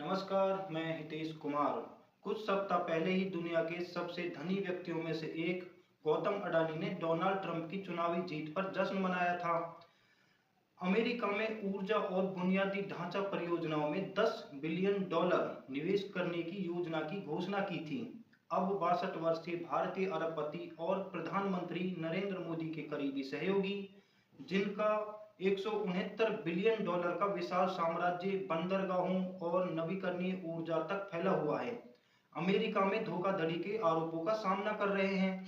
नमस्कार, मैं हितेश कुमार। कुछ सप्ताह पहले ही दुनिया के सबसे धनी व्यक्तियों में से एक गौतम अडानी ने डोनाल्ड ट्रंप की चुनावी जीत पर जश्न मनाया था। अमेरिका में ऊर्जा और बुनियादी ढांचा परियोजनाओं में $10 बिलियन निवेश करने की योजना की घोषणा की थी। अब 62 वर्षीय भारतीय अरबपति और प्रधानमंत्री नरेंद्र मोदी के करीबी सहयोगी, जिनका $169 बिलियन का विशाल साम्राज्य बंदरगाहों और नवीकरणीय ऊर्जा तक फैला हुआ है, अमेरिका में धोखाधड़ी के आरोपों का सामना कर रहे हैं,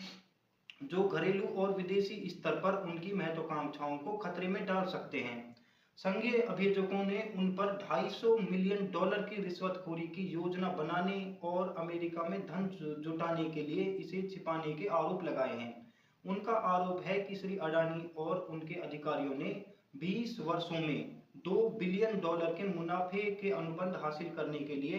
जो घरेलू और विदेशी स्तर पर उनकी महत्वाकांक्षाओं को खतरे में डाल सकते हैं। संघीय अभियोजकों ने उन पर $250 मिलियन की रिश्वतखोरी की योजना बनाने और अमेरिका में धन जुटाने के लिए इसे छिपाने के आरोप लगाए हैं। उनका आरोप है कि श्री अडानी और उनके अधिकारियों ने 20 वर्षों में $2 बिलियन के मुनाफे के अनुबंध हासिल करने के लिए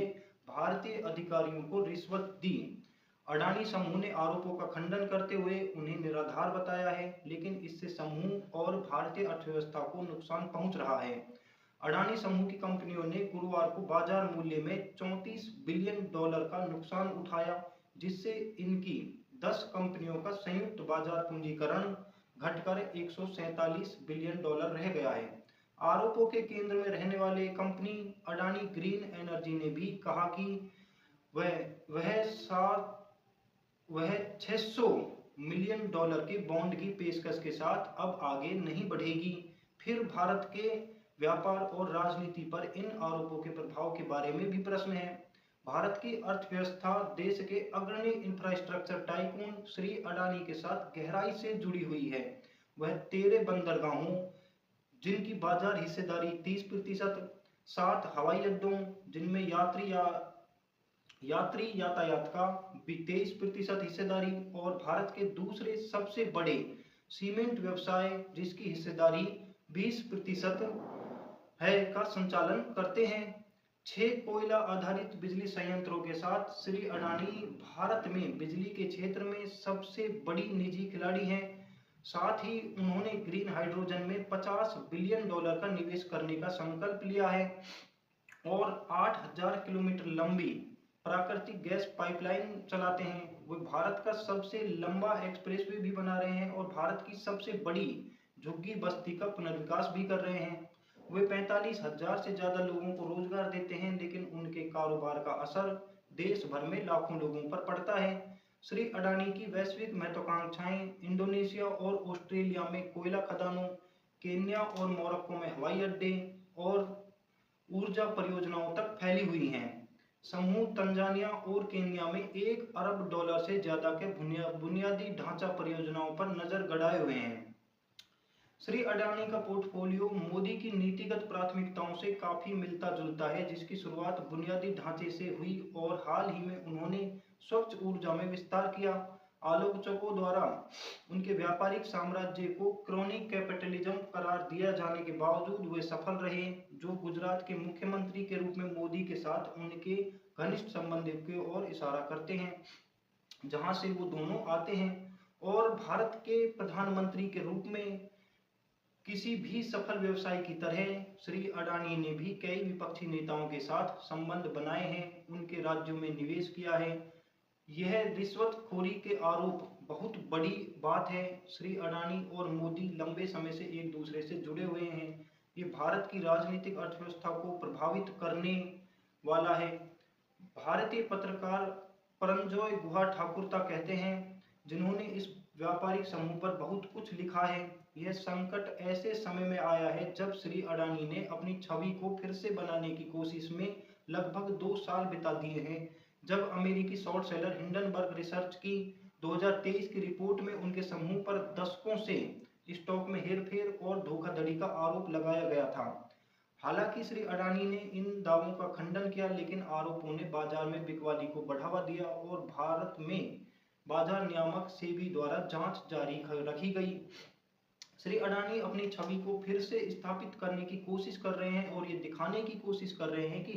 भारतीय अधिकारियों को रिश्वत दी। अडानी समूह ने आरोपों का खंडन करते हुए उन्हें निराधार बताया है, लेकिन इससे समूह और भारतीय अर्थव्यवस्था को नुकसान पहुंच रहा है। अडानी समूह की कंपनियों ने गुरुवार को बाजार मूल्य में $34 बिलियन का नुकसान उठाया, जिससे इनकी 10 कंपनियों का संयुक्त बाजार पूंजीकरण घटकर $147 बिलियन रह गया है। आरोपों के केंद्र में रहने वाले कंपनी अडानी ग्रीन एनर्जी ने भी कहा कि वह $600 मिलियन के बॉन्ड की पेशकश के साथ अब आगे नहीं बढ़ेगी। फिर भारत के व्यापार और राजनीति पर इन आरोपों के प्रभाव के बारे में भी प्रश्न है। भारत की अर्थव्यवस्था देश के अग्रणी इंफ्रास्ट्रक्चर टाइकून श्री अडानी के साथ गहराई से जुड़ी हुई है। वह 13 बंदरगाहों, जिनकी बाजार हिस्सेदारी 30%, 7 हवाई अड्डों जिनमें यात्री यातायात का भी 23% हिस्सेदारी, और भारत के दूसरे सबसे बड़े सीमेंट व्यवसाय, जिसकी हिस्सेदारी 20% है, का संचालन करते हैं। 6 कोयला आधारित बिजली संयंत्रों के साथ श्री अडानी भारत में बिजली के क्षेत्र में सबसे बड़ी निजी खिलाड़ी हैं। साथ ही उन्होंने ग्रीन हाइड्रोजन में $50 बिलियन का निवेश करने का संकल्प लिया है और 8000 किलोमीटर लंबी प्राकृतिक गैस पाइपलाइन चलाते हैं। वे भारत का सबसे लंबा एक्सप्रेसवे भी बना रहे हैं और भारत की सबसे बड़ी झुग्गी बस्ती का पुनर्विकास भी कर रहे हैं। वे 45,000 से ज्यादा लोगों को रोजगार देते हैं, लेकिन उनके कारोबार का असर देश भर में लाखों लोगों पर पड़ता है। श्री अडानी की वैश्विक महत्वाकांक्षाएं इंडोनेशिया और ऑस्ट्रेलिया में कोयला खदानों, केन्या और मोरक्को में हवाई अड्डे और ऊर्जा परियोजनाओं तक फैली हुई हैं। समूह तंजानिया और केन्या में $1 अरब से ज्यादा के बुनियादी ढांचा परियोजनाओं पर नजर गड़ाए हुए हैं। श्री अडानी का पोर्टफोलियो मोदी की नीतिगत प्राथमिकताओं से काफी मिलता जुलता है, जिसकी शुरुआत बुनियादी ढांचे से हुई और हाल ही में उन्होंने स्वच्छ ऊर्जा में विस्तार किया। आलोचकों द्वारा उनके व्यापारिक साम्राज्य को क्रोनिक कैपिटलिज्म करार दिया जाने के बावजूद वे सफल रहे, जो गुजरात के मुख्यमंत्री के रूप में मोदी के साथ उनके घनिष्ठ संबंध की ओर इशारा करते हैं, जहां से वो दोनों आते हैं। और भारत के प्रधानमंत्री के रूप में किसी भी सफल व्यवसाय की तरह श्री अडानी ने भी कई विपक्षी नेताओं के साथ संबंध बनाए हैं, उनके राज्यों में निवेश किया है। यह रिश्वतखोरी के आरोप बहुत बड़ी बात है। श्री अडानी और मोदी लंबे समय से एक दूसरे से जुड़े हुए हैं। ये भारत की राजनीतिक अर्थव्यवस्था को प्रभावित करने वाला है। भारतीय पत्रकार परमजोय गुहा ठाकुरता कहते हैं, जिन्होंने इस व्यापारिक समूह पर बहुत कुछ लिखा है, यह संकट ऐसे समय में आया है जब श्री अडानी ने अपनी छवि को फिर से बनाने की कोशिश में लगभग 2 साल बिता दिए हैं। जब अमेरिकी शॉर्ट सेलर हिंडनबर्ग रिसर्च की 2023 की रिपोर्ट में उनके समूह पर दशकों से स्टॉक में हेरफेर और धोखाधड़ी का आरोप लगाया गया था। हालांकि श्री अडानी ने इन दावों का खंडन किया, लेकिन आरोपों ने बाजार में बिकवाली को बढ़ावा दिया और भारत में बाजार नियामक सेबी द्वारा जांच जारी रखी गई। श्री अडानी अपनी छवि को फिर से स्थापित करने की कोशिश कर रहे हैं और ये दिखाने की कोशिश कर रहे हैं कि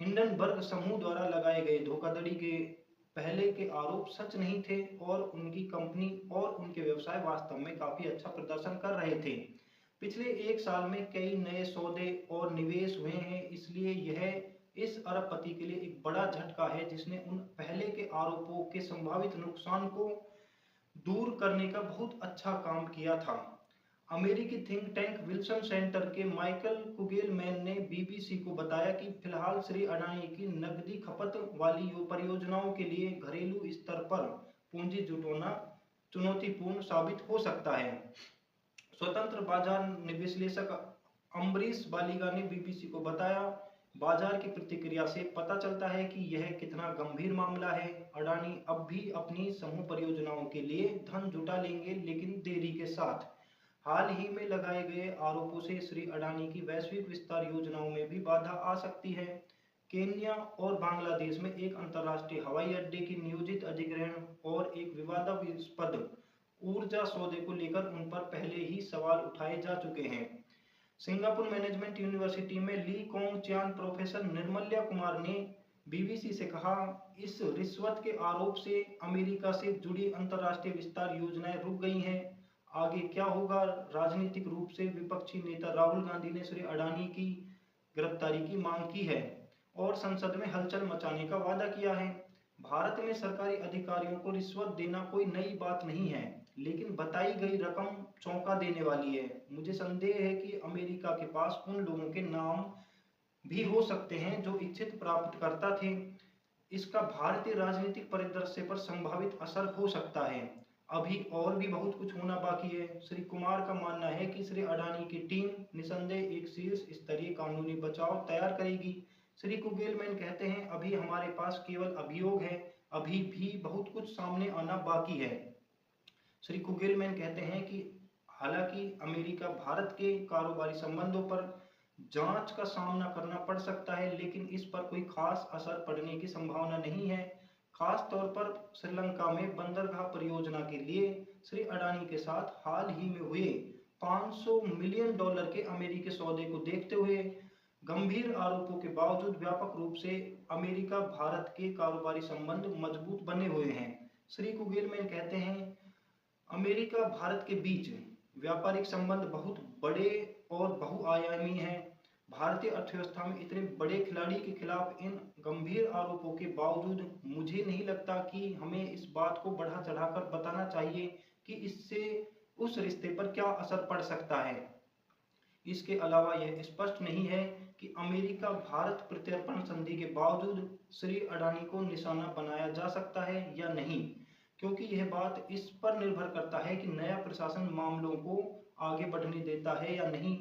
हिंडनबर्ग समूह द्वारा लगाए गए धोखाधड़ी के पहले के आरोप सच नहीं थे और उनकी कंपनी और उनके व्यवसाय वास्तव में काफी अच्छा प्रदर्शन कर रहे थे। पिछले एक साल में कई नए सौदे और निवेश हुए हैं, इसलिए यह इस अरबपति के लिए एक बड़ा झटका है जिसने उन पहले के आरोपों के संभावित नुकसान को दूर करने का बहुत अच्छा काम किया था। अमेरिकी थिंक टैंक विल्सन सेंटर के माइकल कुगेलमैन ने बीबीसी को बताया कि फिलहाल श्री अडानी की नकदी खपत वाली परियोजनाओं के लिए घरेलू स्तर पर पूंजी जुटाना चुनौतीपूर्ण साबित हो सकता है। स्वतंत्र बाजार विश्लेषक अम्बरीश बालिगा ने बीबीसी को बताया, बाजार की प्रतिक्रिया से पता चलता है कि यह कितना गंभीर मामला है। अडानी अब भी अपनी समूह परियोजनाओं के लिए धन जुटा लेंगे, लेकिन देरी के साथ। हाल ही में लगाए गए आरोपों से श्री अडानी की वैश्विक विस्तार योजनाओं में भी बाधा आ सकती है। केन्या और बांग्लादेश में एक अंतर्राष्ट्रीय हवाई अड्डे की नियोजित अधिग्रहण और एक विवादास्पद ऊर्जा सौदे को लेकर उन पर पहले ही सवाल उठाए जा चुके हैं। सिंगापुर मैनेजमेंट यूनिवर्सिटी में ली कोंग च्यान प्रोफेसर निर्मल्या कुमार ने बीबीसी से कहा, इस रिश्वत के आरोप से अमेरिका से जुड़ी अंतर्राष्ट्रीय विस्तार योजनाएं रुक गई हैं। आगे क्या होगा? राजनीतिक रूप से विपक्षी नेता राहुल गांधी ने श्री अडानी की गिरफ्तारी की मांग की है और संसद में हलचल मचाने का वादा किया है। भारत में सरकारी अधिकारियों को रिश्वत देना कोई नई बात नहीं है, लेकिन बताई गई रकम चौंका देने वाली है। मुझे संदेह है कि अमेरिका के पास उन लोगों के नाम भी हो सकते हैं जो इच्छित प्राप्तकर्ता थे। इसका भारतीय राजनीतिक परिदृश्य पर संभावित असर हो सकता है। अभी और भी बहुत कुछ होना बाकी है। श्री कुमार का मानना है कि श्री अडानी की टीम निसंदेह एक शीर्ष स्तरीय कानूनी बचाव तैयार करेगी। श्री कुगेलमैन कहते हैं, अभी हमारे पास केवल अभियोग है, अभी भी बहुत कुछ सामने आना बाकी है। श्री कुगेलमैन कहते हैं कि हालांकि अमेरिका भारत के कारोबारी संबंधों पर जांच का सामना करना पड़ सकता है, लेकिन इस पर कोई खास असर पड़ने की संभावना नहीं है। खास तौर पर श्रीलंका में बंदरगाह परियोजना के लिए श्री अडानी के साथ हाल ही में हुए $500 मिलियन के अमेरिकी सौदे को देखते हुए। गंभीर आरोपों के बावजूद व्यापक रूप से अमेरिका भारत के कारोबारी संबंध मजबूत बने हुए हैं। श्री कुगेलमैन कहते हैं, अमेरिका भारत के बीच व्यापारिक संबंध बहुत बड़े और बहुआयामी हैं। भारतीय अर्थव्यवस्था में इतने बड़े खिलाड़ी के खिलाफ इन गंभीर आरोपों के बावजूद मुझे नहीं लगता कि हमें इस बात को बढ़ा चढ़ाकर बताना चाहिए कि इससे उस रिश्ते पर क्या असर पड़ सकता है। इसके अलावा यह स्पष्ट नहीं है कि अमेरिका भारत प्रत्यर्पण संधि के बावजूद श्री अडानी को निशाना बनाया जा सकता है या नहीं, क्योंकि यह बात इस पर निर्भर करता है कि नया प्रशासन मामलों को आगे बढ़ने देता है या नहीं।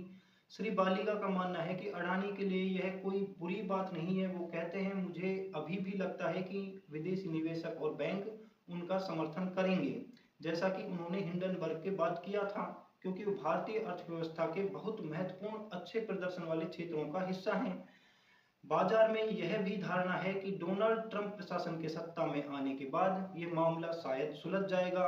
श्री बालिगा का मानना है कि अडानी के लिए यह कोई बुरी बात नहीं है। वो कहते हैं, मुझे अभी भी लगता है कि विदेशी निवेशक और बैंक उनका समर्थन करेंगे, जैसा कि उन्होंने हिंडनबर्ग के बाद किया था, क्योंकि वो भारतीय अर्थव्यवस्था के बहुत महत्वपूर्ण अच्छे प्रदर्शन वाले क्षेत्रों का हिस्सा हैं। बाजार में यह भी धारणा है कि डोनाल्ड ट्रंप प्रशासन के सत्ता में आने के बाद ये मामला शायद सुलझ जाएगा।